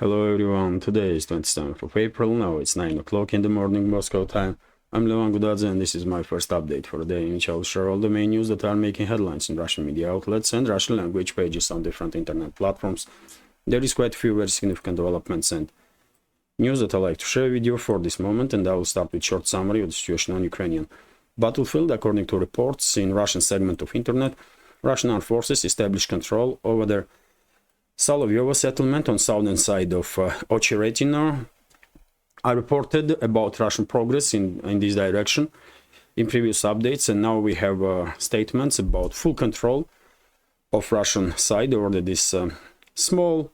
Hello everyone, today is 27th of April, now it's 9 o'clock in the morning Moscow time. I'm Levan Gudadze and this is my first update for the day, in which I'll share all the main news that are making headlines in Russian media outlets and Russian language pages on different internet platforms. There is quite a few very significant developments and news that I'd like to share with you for this moment, and I will start with a short summary of the situation on Ukrainian battlefield. According to reports in Russian segment of internet, Russian armed forces established control over the Solovyovo settlement on southern side of Ocheretino. I reported about Russian progress in this direction in previous updates, and now we have statements about full control of Russian side over this small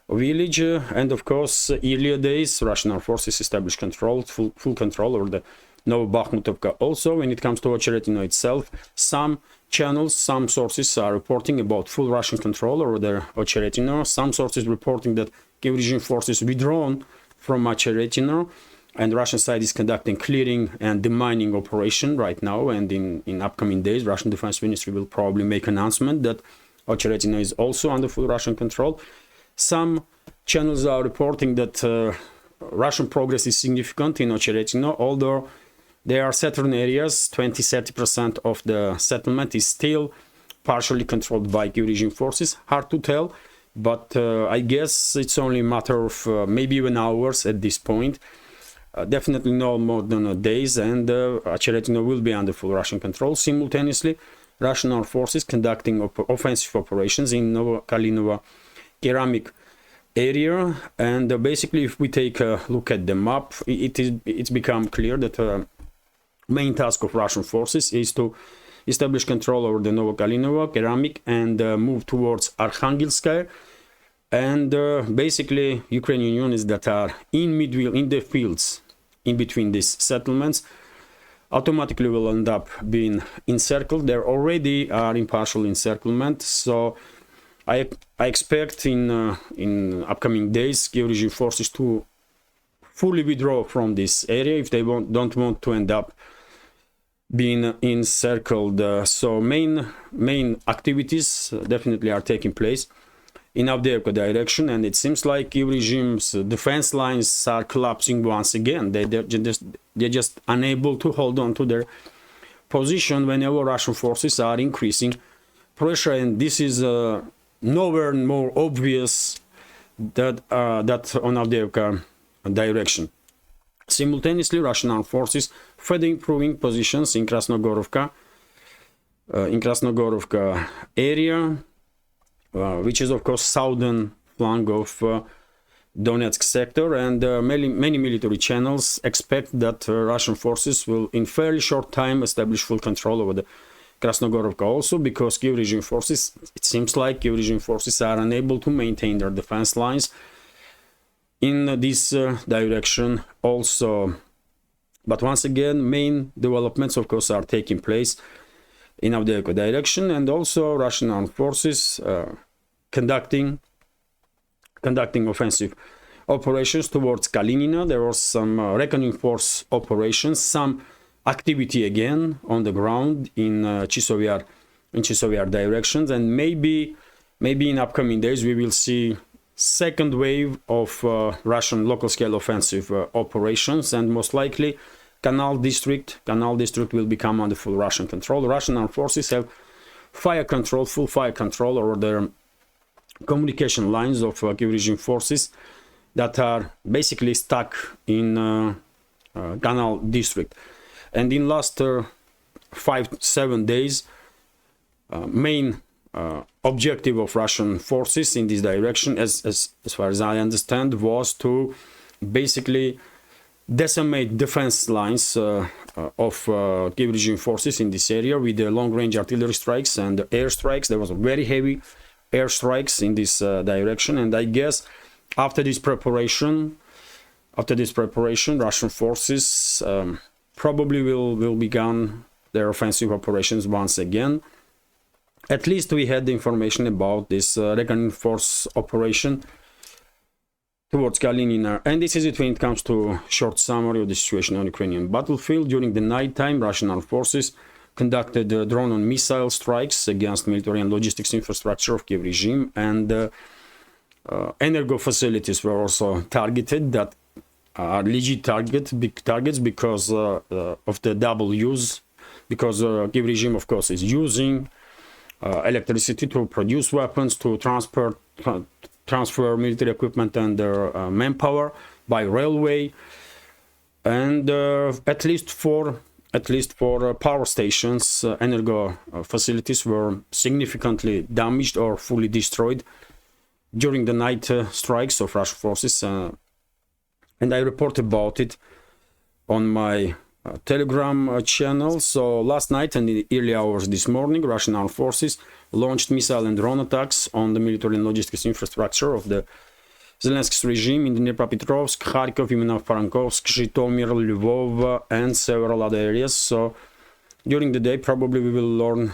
village. And of course, earlier days, Russian armed forces established full control over the Novobakhmutovka. Also, when it comes to Ocheretino itself, some channels, some sources are reporting about full Russian control over the Ocheretino. Some sources reporting that Kiev region forces withdrawn from Ocheretino, and Russian side is conducting clearing and demining operation right now. And in upcoming days, Russian Defense Ministry will probably make announcement that Ocheretino is also under full Russian control. Some channels are reporting that Russian progress is significant in Ocheretino, although there are certain areas, 20-30% of the settlement is still partially controlled by Kiev region forces. Hard to tell, but I guess it's only a matter of maybe even hours at this point. Definitely no more than days, and Ocheretino will be under full Russian control. Simultaneously, Russian armed forces conducting offensive operations in Novokalinovo ceramic area, and basically, if we take a look at the map, it's become clear that main task of Russian forces is to establish control over the Novokalinovo ceramic and move towards Arkhangelskaya. And basically, Ukrainian units that are in the fields in between these settlements automatically will end up being encircled. They already are in partial encirclement, so I expect in upcoming days Kiev region forces to fully withdraw from this area if they don't want to end up being encircled. So main activities definitely are taking place in Avdiivka direction, and it seems like Kiev regime's defense lines are collapsing once again. They're just unable to hold on to their position whenever Russian forces are increasing pressure, and this is nowhere more obvious that on Avdiivka direction. Simultaneously, Russian armed forces further improving positions in Krasnogorovka area, which is of course southern flank of Donetsk sector, and many military channels expect that Russian forces will in fairly short time establish full control over the Krasnogorovka also, because Kiev region forces, it seems like Kiev region forces are unable to maintain their defense lines in this direction also. But once again, main developments of course are taking place in Avdiivka direction, and also Russian armed forces conducting offensive operations towards Kalinina. There was some reckoning force operations, some activity again on the ground in Chisovyar directions, and maybe in upcoming days we will see second wave of Russian local scale offensive operations, and most likely Canal district will become under full Russian control. Russian armed forces have full fire control over their communication lines of Kiev region forces that are basically stuck in Canal district. And in last 5-7 days, main objective of Russian forces in this direction, as far as I understand, was to basically decimate defense lines of Kiev region forces in this area with the long-range artillery strikes and air strikes. There was very heavy air strikes in this direction, and I guess after this preparation, Russian forces probably will begin their offensive operations once again. At least we had the information about this reckoning force operation towards Kalinina. And this is it when it comes to short summary of the situation on Ukrainian battlefield. During the night time, Russian armed forces conducted drone and missile strikes against military and logistics infrastructure of Kiev regime, and energo facilities were also targeted that are legit targets because of the double use, because Kiev regime, of course, is using electricity to produce weapons, to transfer military equipment and their manpower by railway, and at least for power stations, energo facilities were significantly damaged or fully destroyed during the night strikes of Russian forces, and I report about it on my Telegram channel. So last night and in the early hours this morning, Russian armed forces launched missile and drone attacks on the military and logistics infrastructure of the Zelensky's regime in Dnipropetrovsk, Kharkov, Ivano-Frankivsk, Zhytomyr, Lvov, and several other areas. So during the day, probably we will learn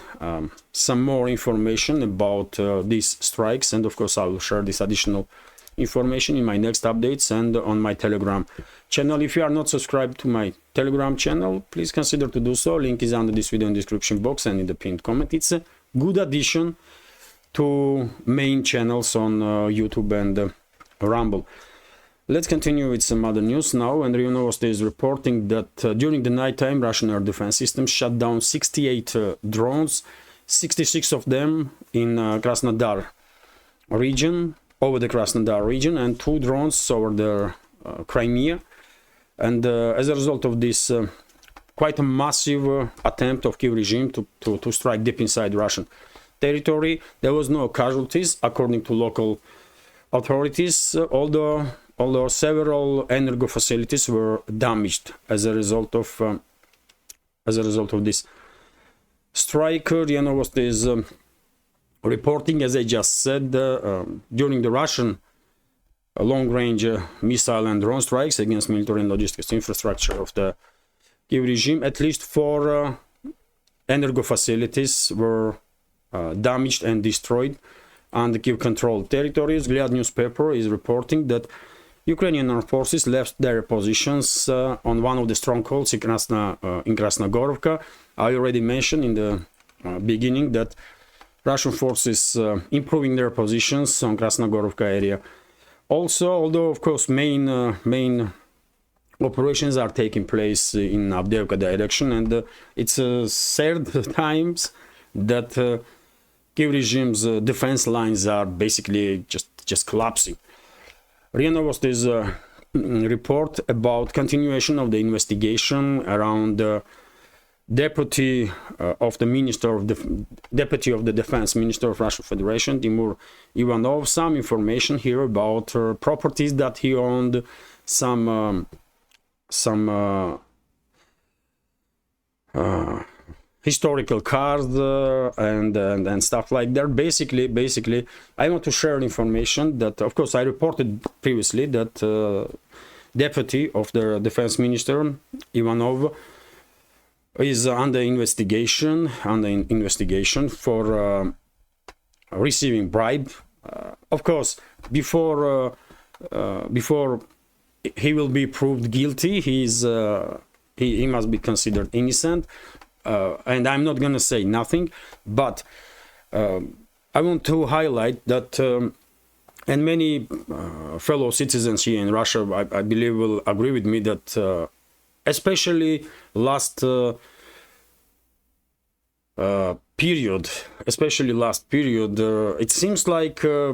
some more information about these strikes, and of course I will share this additional information in my next updates and on my Telegram channel. If you are not subscribed to my Telegram channel, please consider to do so. Link is under this video in the description box and in the pinned comment. It's a good addition to main channels on YouTube and Rumble. Let's continue with some other news now. And RIA Novosti is reporting that during the nighttime, Russian air defense systems shut down 68 drones, 66 of them in Krasnodar region, over the Krasnodar region, and 2 drones over the Crimea. And as a result of this quite a massive attempt of Kiev regime to strike deep inside Russian territory, there was no casualties according to local authorities, although several energo facilities were damaged as a result of this strike. RIA Novosti is reporting, as I just said, during the Russian long-range missile and drone strikes against military and logistics infrastructure of the Kiev regime, at least 4 energo facilities were damaged and destroyed on the Kiev-controlled territories. Gliad newspaper is reporting that Ukrainian armed forces left their positions on one of the strongholds in Krasnogorovka. I already mentioned in the beginning that Russian forces improving their positions on Krasnogorovka area. Also, although of course main operations are taking place in Avdiivka direction, and it's third times that Kiev regime's defense lines are basically just collapsing. RIA Novosti's report about continuation of the investigation around deputy of the defense minister of Russian Federation, Timur Ivanov. Some information here about properties that he owned, some historical cards and stuff like that. Basically, I want to share information that, of course, I reported previously that deputy of the defense minister Ivanov is under investigation for receiving bribe. Of course, before he will be proved guilty, he must be considered innocent. And I'm not gonna say nothing, but I want to highlight that, and many fellow citizens here in Russia, I believe, will agree with me that especially last period, it seems like there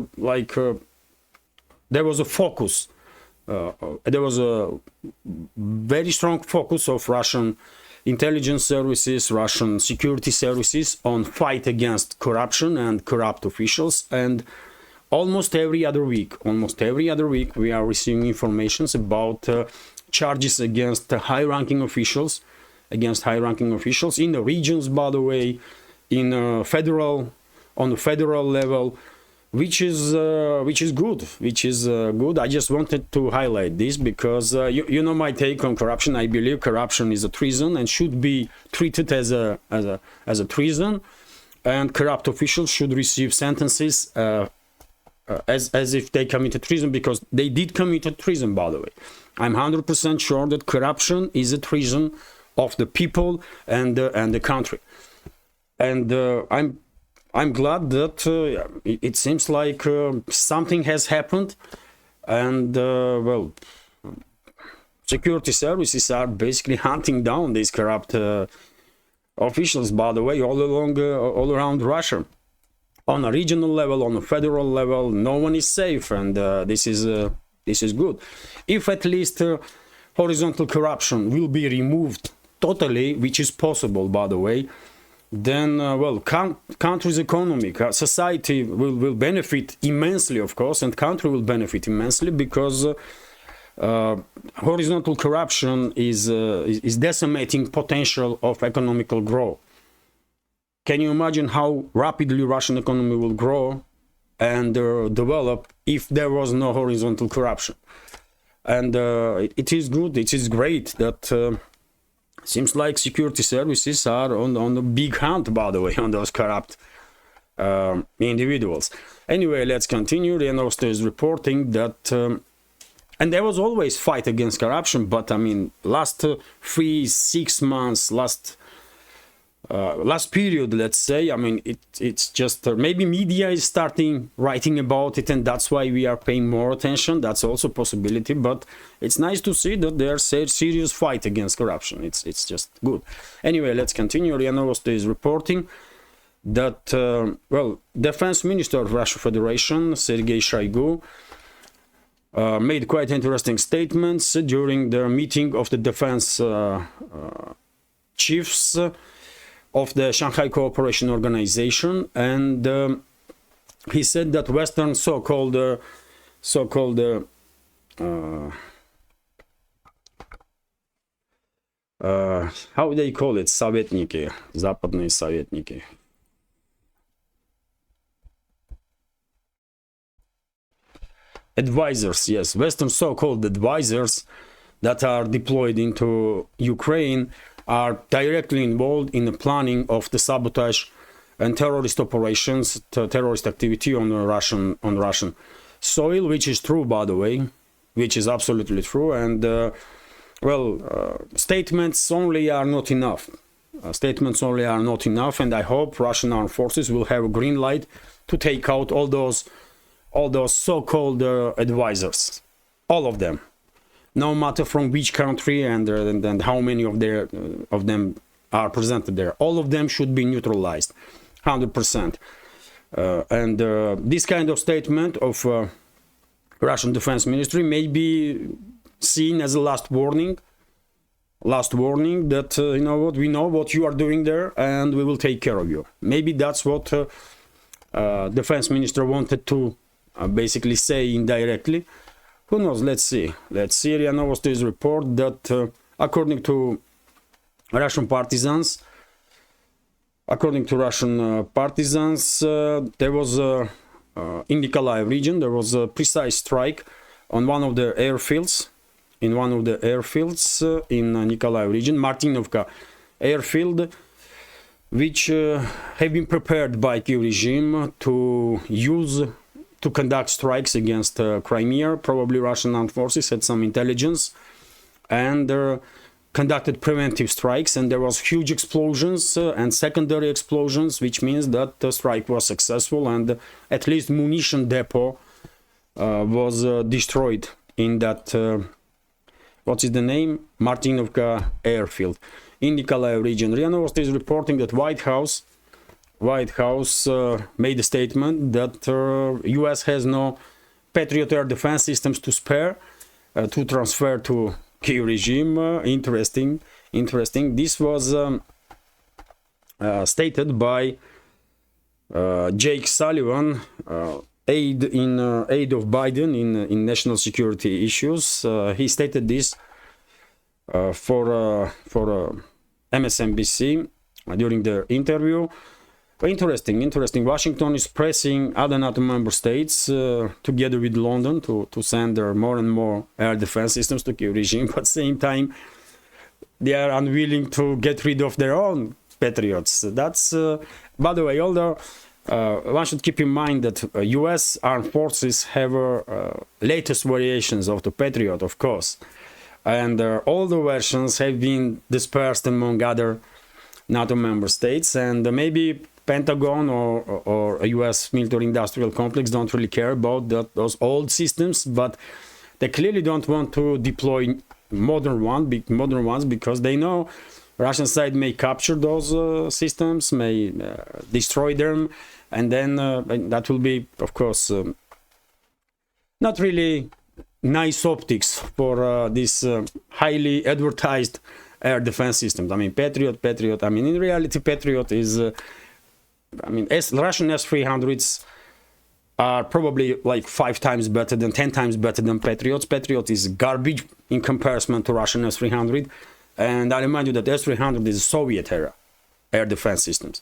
was a focus, there was a very strong focus of Russian intelligence services, Russian security services on fight against corruption and corrupt officials. And almost every other week we are receiving informations about charges against high-ranking officials, in the regions, by the way, on the federal level, which is good. I just wanted to highlight this because you know my take on corruption. I believe corruption is a treason and should be treated as a treason, and corrupt officials should receive sentences as if they committed treason, because they did commit treason, by the way. I'm 100% sure that corruption is a treason of the people and the country. And I'm I'm glad that it seems like something has happened, and well, security services are basically hunting down these corrupt officials, by the way, all around Russia. On a regional level, on a federal level, no one is safe, and this is good. If at least horizontal corruption will be removed totally, which is possible, by the way, then well, country's economic society will benefit immensely, of course, and country will benefit immensely, because horizontal corruption is decimating potential of economical growth. Can you imagine how rapidly Russian economy will grow and develop if there was no horizontal corruption? And it is good, it is great that seems like security services are on a big hunt, by the way, on those corrupt individuals. Anyway, let's continue. RIA Novosti is reporting that, and there was always fight against corruption, but I mean, last 3-6 months, last period, let's say, I mean, it's just maybe media is starting writing about it, and that's why we are paying more attention. That's also a possibility, but it's nice to see that there's a serious fight against corruption. It's just good. Anyway, let's continue. RIA Novosti is reporting that well, Defense Minister of Russia Federation Sergei Shoigu made quite interesting statements during the meeting of the defense chiefs of the Shanghai Cooperation Organization, and he said that Western so-called how they call it, советники, западные советники. Advisors, yes, Western so-called advisors that are deployed into Ukraine are directly involved in the planning of the sabotage and terrorist operations, terrorist activity on Russian soil, which is true, by the way, which is absolutely true. And well, statements only are not enough. Statements only are not enough, and I hope Russian armed forces will have a green light to take out all those so-called advisors, all of them. No matter from which country and how many of them are presented there, all of them should be neutralized, 100%. And this kind of statement of Russian Defense Ministry may be seen as a last warning that you know what, we know what you are doing there, and we will take care of you. Maybe that's what Defense Minister wanted to basically say indirectly. Who knows? Let's see. RIA Novosti's report that according to Russian partisans, there was in Nikolaev region, there was a precise strike on one of the airfields, in Nikolaev region, Martinovka airfield, which have been prepared by Kyiv regime to conduct strikes against Crimea. Probably Russian armed forces had some intelligence and conducted preventive strikes, and there was huge explosions and secondary explosions, which means that the strike was successful, and at least munition depot was destroyed in that what is the name, Martinovka airfield in Nikolaev region. RIA Novosti is reporting that White House made a statement that US has no Patriot air defense systems to spare to transfer to Kyiv regime. Interesting. This was stated by Jake Sullivan, aide of Biden in national security issues. He stated this for MSNBC during the interview. Interesting. Washington is pressing other NATO member states together with London to send their more and more air defense systems to Kyiv regime, but at the same time they are unwilling to get rid of their own Patriots. That's by the way, although one should keep in mind that US armed forces have latest variations of the Patriot, of course, and all the versions have been dispersed among other NATO member states, and maybe Pentagon or a US military industrial complex don't really care about those old systems, but they clearly don't want to deploy modern ones because they know Russian side may capture those systems, may destroy them, and then that will be, of course, not really nice optics for this highly advertised air defense systems. I mean, Patriot. I mean, in reality, Patriot is, Russian S-300s are probably like 5 times better than 10 times better than Patriots. Patriot is garbage in comparison to Russian S-300. And I remind you that S-300 is Soviet era air defense systems.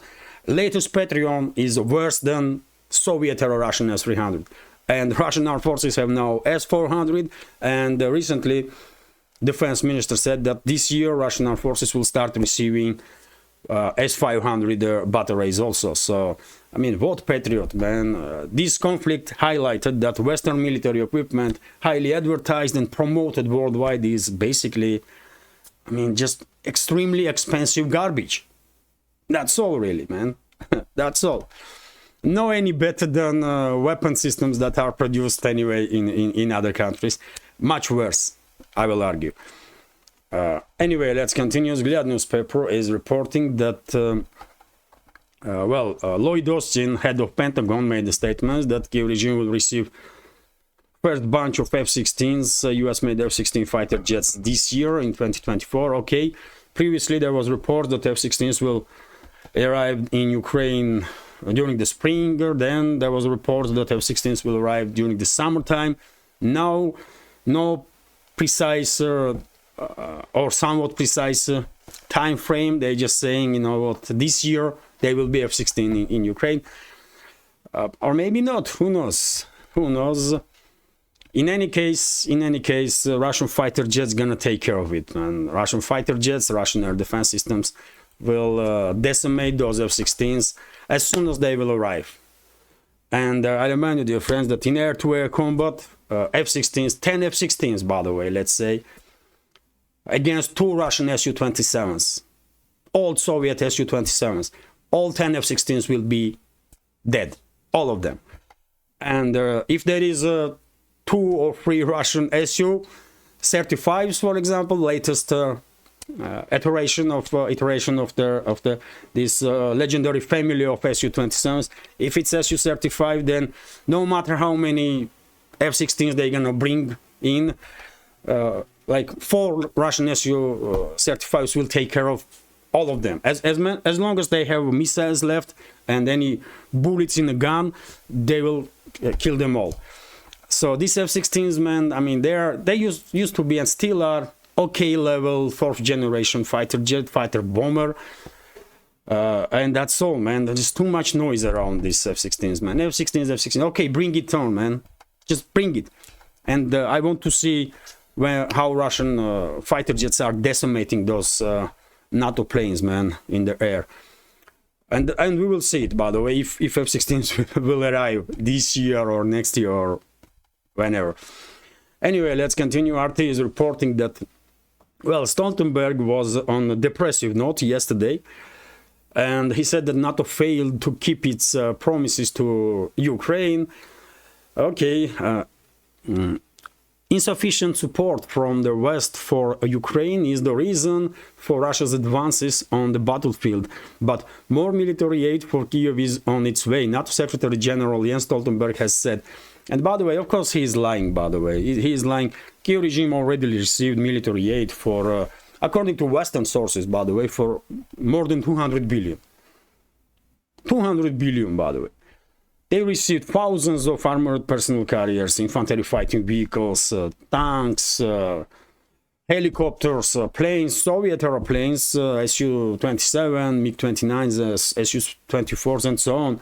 Latest Patriot is worse than Soviet era Russian S-300. And Russian armed forces have now S-400. And recently, defense minister said that this year Russian armed forces will start receiving S-500 batteries also. So, I mean, what Patriot, man? This conflict highlighted that Western military equipment, highly advertised and promoted worldwide, is basically, I mean, just extremely expensive garbage. That's all, really, man. That's all. No any better than weapon systems that are produced anyway in other countries. Much worse, I will argue. Anyway, let's continue. Vzglyad newspaper is reporting that, Lloyd Austin, head of Pentagon, made the statements that Kiev regime will receive first bunch of F-16s, US-made F-16 fighter jets this year in 2024. Okay, previously there was report that F-16s will arrive in Ukraine during the spring. Then there was a report that F-16s will arrive during the summertime. Now, no precise or somewhat precise time frame. They're just saying, you know what, this year they will be F-16 in Ukraine, or maybe not. Who knows? Who knows? In any case, Russian fighter jets gonna take care of it, and Russian fighter jets, Russian air defense systems will decimate those F-16s as soon as they will arrive. And I remind you, dear friends, that in air-to-air combat, F-16s, 10 F-16s, by the way, let's say, against 2 Russian Su-27s, old Soviet Su-27s, all 10 F-16s will be dead, all of them. And if there is 2 or 3 Russian Su-35s, for example, latest iteration of this legendary family of Su-27s, if it's Su-35, then no matter how many F-16s they're gonna bring in, like 4 Russian Su-35s will take care of all of them. As long as they have missiles left and any bullets in the gun, they will kill them all. So these F-16s, man, I mean, they used to be and still are okay level 4th generation fighter jet, fighter bomber, and that's all, man. There's too much noise around these F-16s, man. F-16s, okay, bring it on, man. Just bring it. And I want to see how Russian fighter jets are decimating those NATO planes, man, in the air. And we will see it, by the way, if F-16s will arrive this year or next year or whenever. Anyway, let's continue. RT is reporting that, well, Stoltenberg was on a depressive note yesterday, and he said that NATO failed to keep its promises to Ukraine. Okay, insufficient support from the West for Ukraine is the reason for Russia's advances on the battlefield, but more military aid for Kiev is on its way, NATO Secretary General Jens Stoltenberg has said. And by the way, of course, he is lying, by the way. He is lying. Kiev regime already received military aid for, according to Western sources, by the way, for more than 200 billion. 200 billion, by the way. They received thousands of armored personnel carriers, infantry fighting vehicles, tanks, helicopters, planes, Soviet airplanes, Su-27, MiG-29s, Su-24s, and so on.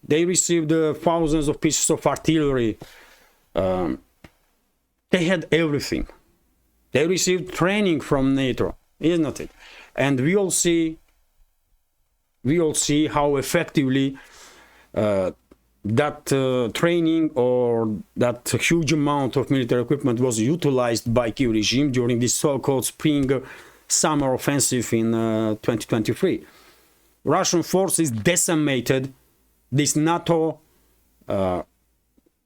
They received thousands of pieces of artillery. They had everything. They received training from NATO, isn't it? And we all see how effectively that training or that huge amount of military equipment was utilized by Kiev regime during this so-called spring-summer offensive in 2023. Russian forces decimated this NATO,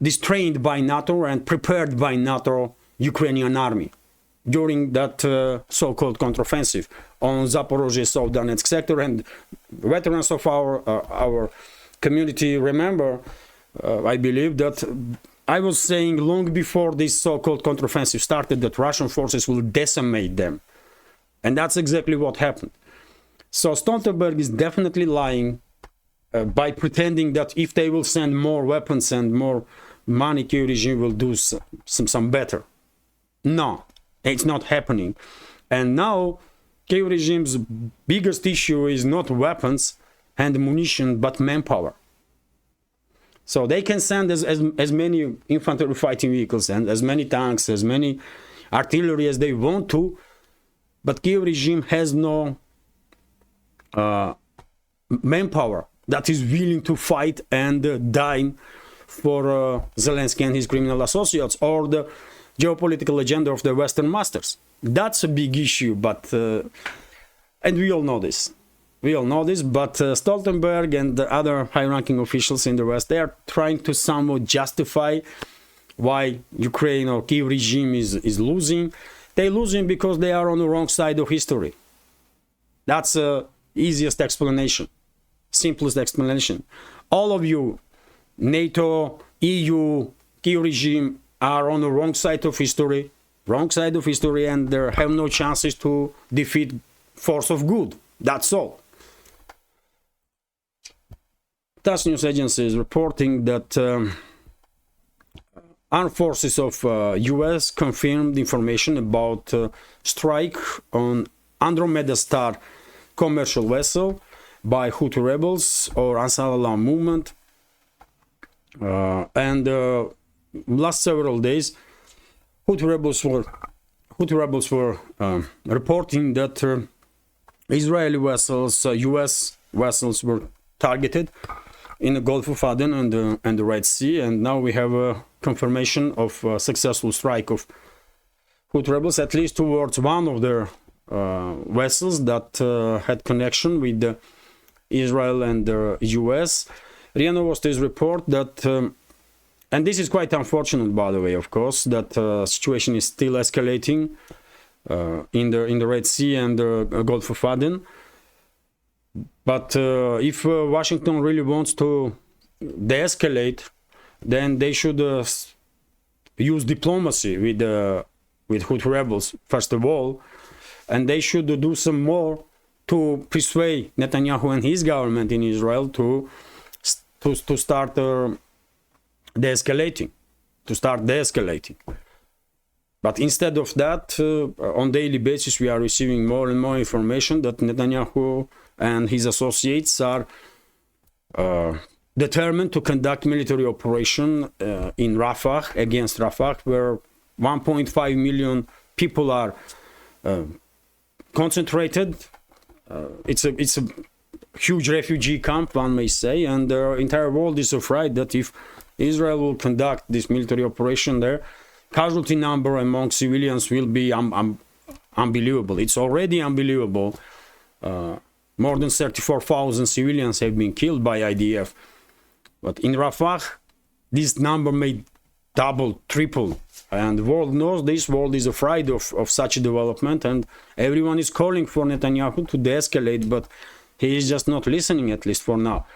this trained by NATO and prepared by NATO Ukrainian army during that so-called counteroffensive on Zaporozhye South Donetsk sector. And veterans of our community remember, I believe, that I was saying long before this so-called counteroffensive started that Russian forces will decimate them. And that's exactly what happened. So Stoltenberg is definitely lying by pretending that if they will send more weapons and more money, Kyiv regime will do some better. No, it's not happening. And now Kyiv regime's biggest issue is not weapons and munition, but manpower. So they can send as many infantry fighting vehicles and as many tanks, as many artillery as they want to, but Kyiv regime has no manpower that is willing to fight and die for Zelensky and his criminal associates or the geopolitical agenda of the Western masters. That's a big issue, but and we all know this. We all know this, but Stoltenberg and the other high-ranking officials in the West, they are trying to somewhat justify why Ukraine or Kyiv regime is losing. They're losing because they are on the wrong side of history. That's the easiest explanation, simplest explanation. All of you, NATO, EU, Kyiv regime, are on the wrong side of history, and they have no chances to defeat force of good. That's all. TASS news agency is reporting that armed forces of US confirmed information about strike on Andromeda Star commercial vessel by Houthi rebels or Ansar Allah movement. And last several days, Houthi rebels were reporting that Israeli vessels, US vessels were targeted in the Gulf of Aden and the Red Sea, and now we have a confirmation of a successful strike of Houthi rebels, at least towards one of their vessels that had connection with Israel and the US. RIA Novosti's report that, and this is quite unfortunate, by the way, of course, that situation is still escalating in the Red Sea and the Gulf of Aden. But if Washington really wants to de-escalate, then they should use diplomacy with Houthi rebels, first of all, and they should do some more to persuade Netanyahu and his government in Israel to start de-escalating, But instead of that, on daily basis, we are receiving more and more information that Netanyahu and his associates are determined to conduct military operation in Rafah, against Rafah, where 1.5 million people are concentrated. It's a huge refugee camp, one may say, and the entire world is afraid that if Israel will conduct this military operation there, casualty number among civilians will be unbelievable. It's already unbelievable. More than 34,000 civilians have been killed by IDF. But in Rafah, this number may double, triple. And the world knows this. World is afraid of such a development. And everyone is calling for Netanyahu to de-escalate. But he is just not listening, at least for now.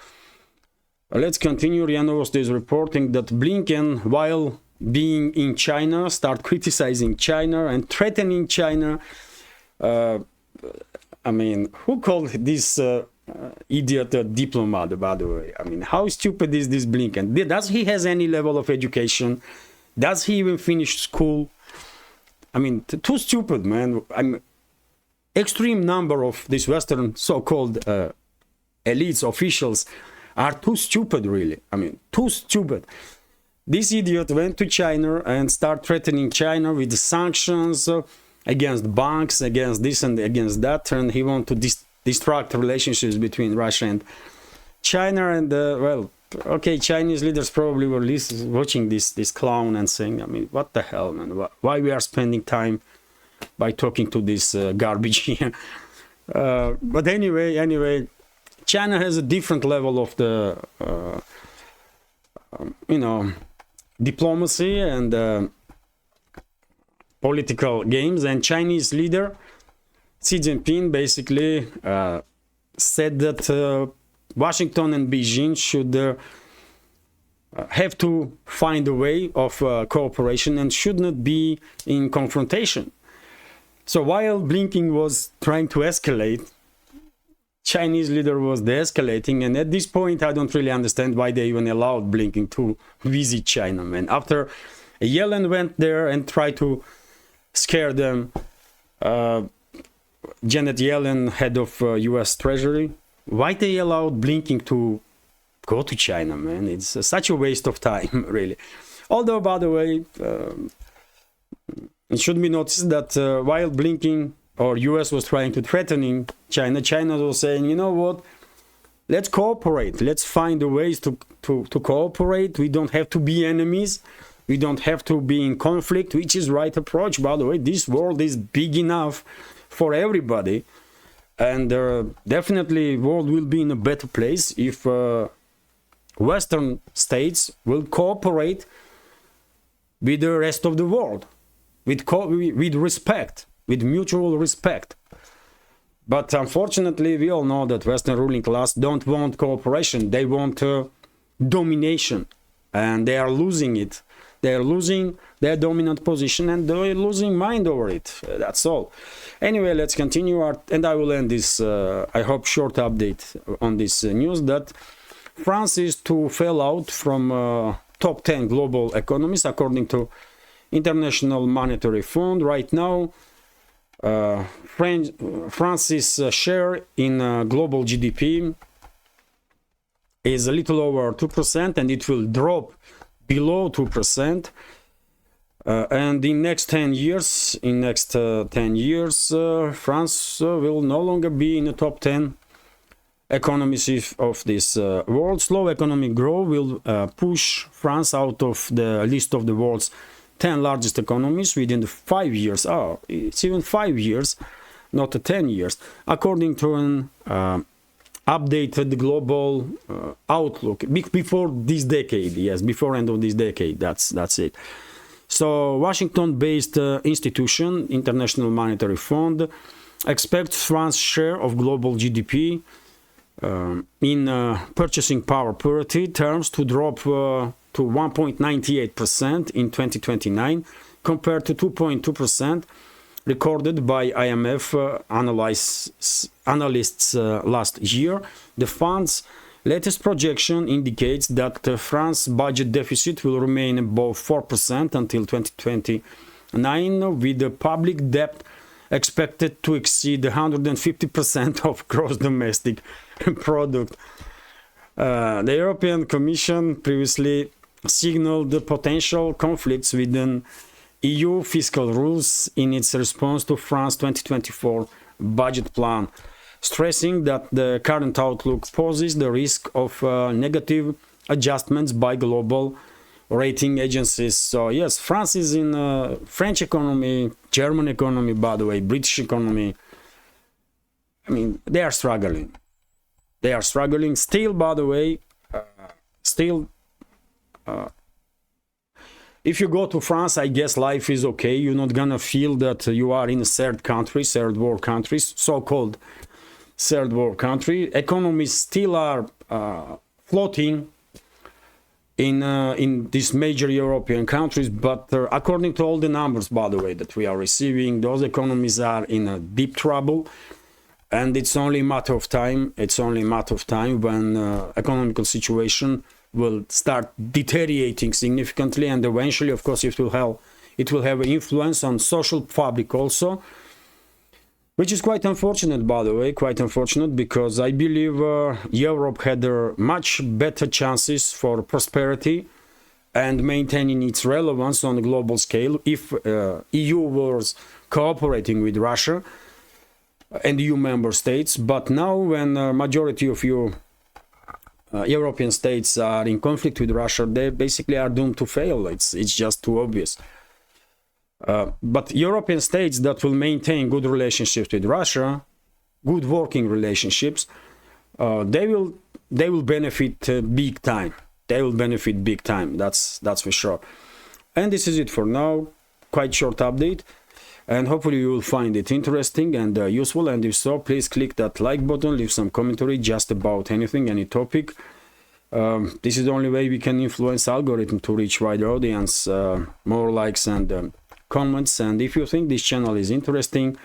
Let's continue. RIA Novosti is reporting that Blinken, while being in China, start criticizing China and threatening China. I mean, who called this idiot a diplomat, by the way? I mean, how stupid is this Blinken? Does he has any level of education? Does he even finish school? I mean, too stupid, man. Extreme number of these Western so-called elites, officials, are too stupid, really. I mean, too stupid. This idiot went to China and started threatening China with the sanctions against banks, against this and against that, and he wanted to destruct relationships between Russia and China. And well, okay, Chinese leaders probably were watching this clown and saying, I mean, what the hell, man? Why we are spending time by talking to this garbage here? But anyway, China has a different level of the, you know, diplomacy and political games. And Chinese leader Xi Jinping basically said that Washington and Beijing should have to find a way of cooperation and should not be in confrontation. So while Blinken was trying to escalate, Chinese leader was de-escalating, and at this point I don't really understand why they even allowed Blinken to visit China. Man, after Yellen went there and tried to scare them, Janet Yellen, head of US Treasury, why they allowed Blinken to go to China, man? It's such a waste of time, really. Although, by the way, it should be noticed that while Blinken or US was trying to threatening China, China was saying, you know what, let's cooperate. Let's find the ways to cooperate. We don't have to be enemies. We don't have to be in conflict, which is right approach. By the way, this world is big enough for everybody. And definitely world will be in a better place if Western states will cooperate with the rest of the world, with respect, with mutual respect. But unfortunately, we all know that Western ruling class don't want cooperation. They want domination, and they are losing it. They are losing their dominant position, and they're losing mind over it. That's all. Anyway, let's continue, and I will end this, I hope, short update on this news that France is to fall out from top 10 global economies according to International Monetary Fund. Right now, France's share in global GDP is a little over 2%, and it will drop below 2%. And in next 10 years, France will no longer be in the top 10 economies of this world. Slow economic growth will push France out of the list of the world's 10 largest economies within the 5 years. Oh, it's even 5 years, not 10 years, according to an updated global outlook before this decade. Yes, before end of this decade. That's it. So Washington-based institution, International Monetary Fund, expects France's share of global GDP in purchasing power parity terms to drop to 1.98% in 2029 compared to 2.2% recorded by IMF analysts last year. The fund's latest projection indicates that France's budget deficit will remain above 4% until 2029, with the public debt expected to exceed 150% of gross domestic product. The European Commission previously signaled the potential conflicts within EU fiscal rules in its response to France's 2024 budget plan, stressing that the current outlook poses the risk of negative adjustments by global rating agencies. So yes, France is in French economy, German economy, by the way, British economy. I mean, they are struggling. They are struggling still, by the way, if you go to France, I guess life is okay. You're not gonna feel that you are in a third world country, so-called third world country. Economies still are floating in these major European countries, but according to all the numbers, by the way, that we are receiving, those economies are in a deep trouble, and it's only a matter of time. It's only a matter of time when economical situation will start deteriorating significantly, and eventually, of course, it will have an influence on social fabric also, which is quite unfortunate, by the way, quite unfortunate, because I believe Europe had much better chances for prosperity and maintaining its relevance on a global scale if EU was cooperating with Russia and EU member states. But now, when a majority of European states are in conflict with Russia, they basically are doomed to fail. It's just too obvious. But European states that will maintain good relationships with Russia, good working relationships, they will benefit big time. They will benefit big time, that's for sure. And this is it for now. Quite short update, and hopefully you will find it interesting and useful. And if so, please click that like button, leave some commentary just about anything, any topic. This is the only way we can influence algorithm to reach wider audience, more likes and comments. And if you think this channel is interesting,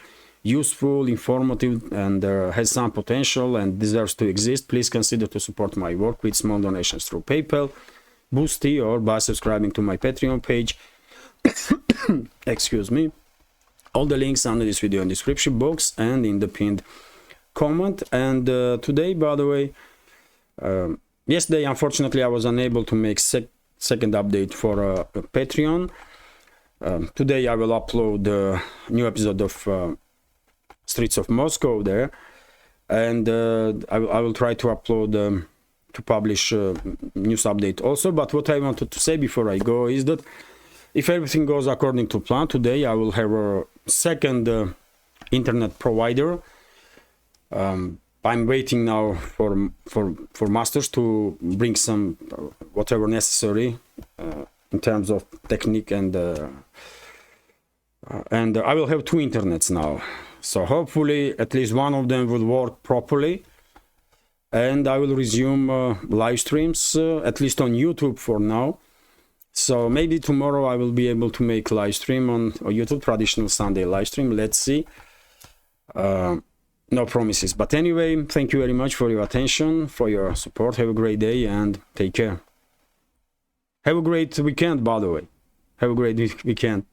useful, informative, and has some potential and deserves to exist, please consider to support my work with small donations through PayPal, Boosty, or by subscribing to my Patreon page. Excuse me. All the links under this video in the description box and in the pinned comment. And today, by the way, yesterday unfortunately I was unable to make second update for Patreon. Today I will upload a new episode of Streets of Moscow there, and I will try to upload to publish news update also. But what I wanted to say before I go is that if everything goes according to plan, today I will have a second internet provider. I'm waiting now for masters to bring some whatever necessary in terms of technique, and I will have 2 internets now. So hopefully at least one of them will work properly, and I will resume live streams at least on YouTube for now. So maybe tomorrow I will be able to make live stream on YouTube, traditional Sunday live stream. Let's see. No promises, but anyway, thank you very much for your attention, for your support. Have a great day and take care. Have a great weekend, by the way. Have a great weekend.